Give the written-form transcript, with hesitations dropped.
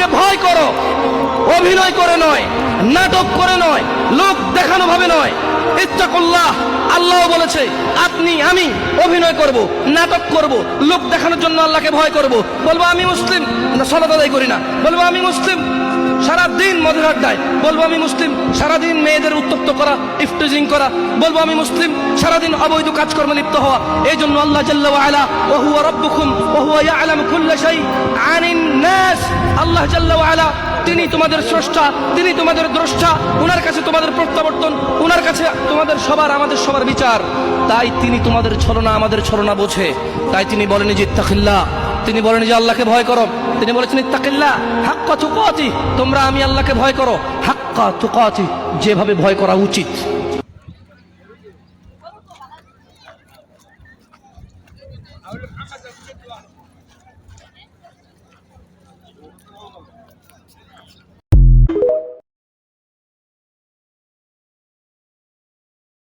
আল্লাহকে ভয় করো, অভিনয় করে নয়, নাটক করে নয়, লোক দেখানো ভাবে নয়। ইত্তাকুল্লাহ, আল্লাহ বলেছে আপনি আমি অভিনয় করব, নাটক করব, লোক দেখানোর জন্য আল্লাহকে ভয় করব। বলবো আমি মুসলিম, না সালাত আদায় করি না। বলবো আমি মুসলিম, সারাদিন মদের আড্ডায়। বলবো আমি মুসলিম, সারাদিন মেয়েদের উত্তপ্ত করা, ইফটিজিং করা। বলবো আমি মুসলিম, সারাদিন অবৈধ কাজকর্মে লিপ্ত হওয়া। এই জন্য আল্লাহ জাল্লা ওয়া আলা ওয়া হুয়া রাব্বুকুম ওয়া হুয়া ইয়ালামু কুল্লা শাই আনিন নাস, আল্লাহ জাল্লা ওয়া আলা তিনি তোমাদের স্রষ্টা, তিনি তোমাদের দ্রষ্টা, উনার কাছে তোমাদের প্রত্যাবর্তন, উনার কাছে তোমাদের সবার আমাদের সবার বিচার। তাই তিনি তোমাদের ছলনা আমাদের ছলনা বোঝে। তাই তিনি বলেন যে ইত্তাকিল্লাহ, তিনি বলেন যে আল্লাহকে ভয় করো। তিনি বলেছেন ইত্তাকিল্লাহ হাক্কা তুকাতি, তোমরা আমি আল্লাহকে ভয় করো হাক্কা তুকাতি, যেভাবে ভয় করা উচিত।